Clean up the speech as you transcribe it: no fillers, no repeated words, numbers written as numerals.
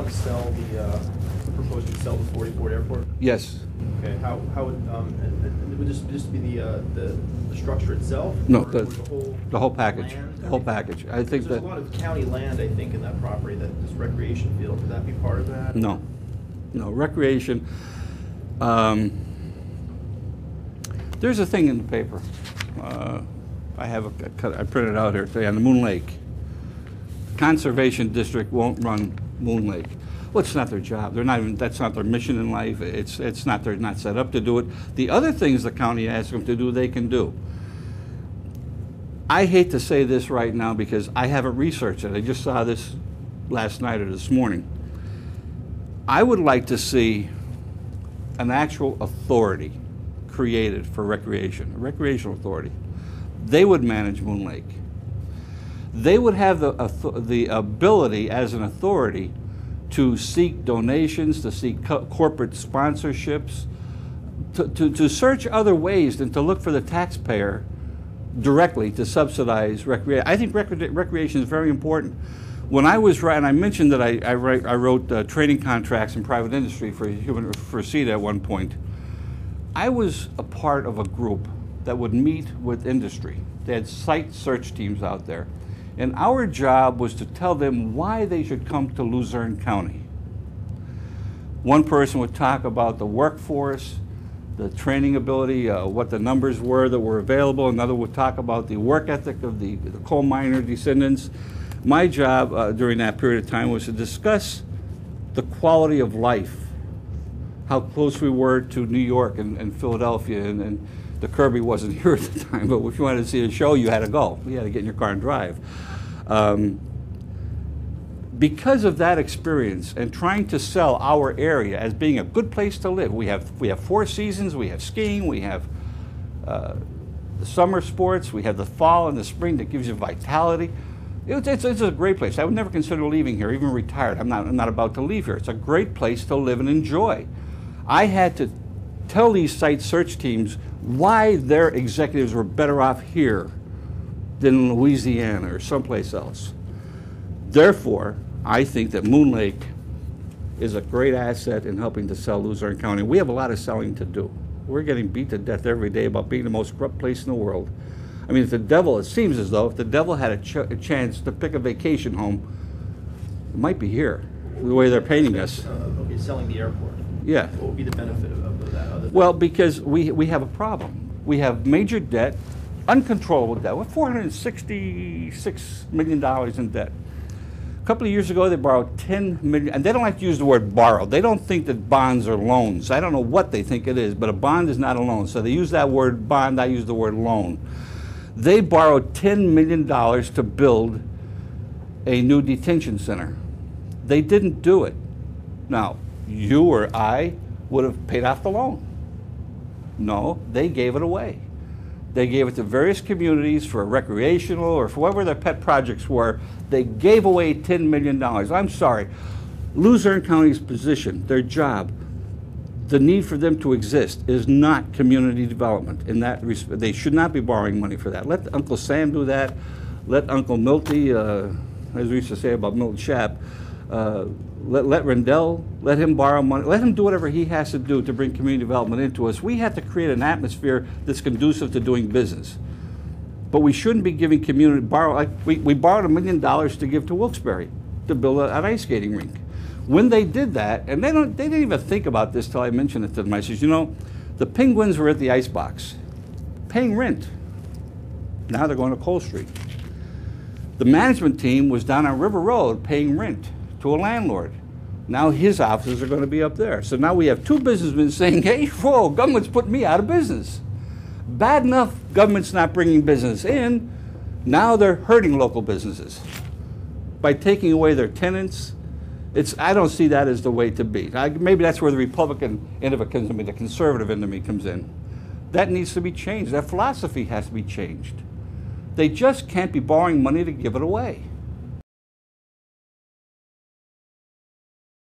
sell proposing to sell the 44 airport? Yes. Okay. How would and would this just be the structure itself? No, or the whole package. Land, the whole package. I think there's a lot of county land, I think, in that property. That this recreation field, would that be part of that? No, no recreation. There's a thing in the paper. I have I printed it out here today on the Moon Lake. Conservation District won't run Moon Lake. Well, it's not their job. They're not even. That's not their mission in life. It's not. They're not set up to do it. The other things the county asks them to do, they can do. I hate to say this right now because I haven't researched it. I just saw this last night or this morning. I would like to see an actual authority created for recreation, a recreational authority. They would manage Moon Lake. They would have the ability as an authority to seek donations, to seek corporate sponsorships, to search other ways than to look for the taxpayer directly to subsidize recreation. I think recreation is very important. When I was writing, I mentioned that I wrote training contracts in private industry for CETA at one point. I was a part of a group that would meet with industry. They had site search teams out there. And our job was to tell them why they should come to Luzerne County. One person would talk about the workforce, the training ability, what the numbers were that were available. Another would talk about the work ethic of the coal miner descendants. My job during that period of time was to discuss the quality of life, how close we were to New York and Philadelphia, and the Kirby wasn't here at the time, but if you wanted to see a show, you had to go. You had to get in your car and drive. Because of that experience and trying to sell our area as being a good place to live, we have 4 seasons, we have skiing, we have the summer sports, we have the fall and the spring that gives you vitality. It's a great place. I would never consider leaving here, even retired. I'm not about to leave here. It's a great place to live and enjoy. I had to tell these site search teams why their executives were better off here than in Louisiana or someplace else. Therefore, I think that Moon Lake is a great asset in helping to sell Luzerne County. We have a lot of selling to do. We're getting beat to death every day about being the most corrupt place in the world. I mean, if the devil, it seems as though if the devil had a chance to pick a vacation home, it might be here, the way they're painting us. Okay, selling the airport. Yeah. What would be the benefit of that? Well, because we have a problem. We have major debt, uncontrollable debt. We're $466 million in debt. A couple of years ago, they borrowed $10 million, and they don't like to use the word borrow. They don't think that bonds are loans. I don't know what they think it is, but a bond is not a loan. So they use that word bond, I use the word loan. They borrowed $10 million to build a new detention center. They didn't do it. Now, you or I would have paid off the loan. No, they gave it away. They gave it to various communities for recreational or for whatever their pet projects were. They gave away $10 million. I'm sorry. Luzerne County's position, their job, the need for them to exist is not community development. In that respect, they should not be borrowing money for that. Let Uncle Sam do that. Let Uncle Milty, as we used to say about Milton Schaap, let Rendell, let him borrow money. Let him do whatever he has to do to bring community development into us. We have to create an atmosphere that's conducive to doing business. But we shouldn't be giving community, like we borrowed $1 million to give to Wilkes-Barre to build an ice skating rink. When they did that, and they didn't even think about this till I mentioned it to them. I said, you know, the Penguins were at the ice box, paying rent. Now they're going to Cole Street. The management team was down on River Road paying rent to a landlord. Now his offices are going to be up there. So now we have 2 businessmen saying, hey, whoa, government's putting me out of business. Bad enough government's not bringing business in, now they're hurting local businesses by taking away their tenants. I don't see that as the way to be. Maybe that's where the Republican end of it comes in, the conservative end of me comes in. That needs to be changed. That philosophy has to be changed. They just can't be borrowing money to give it away.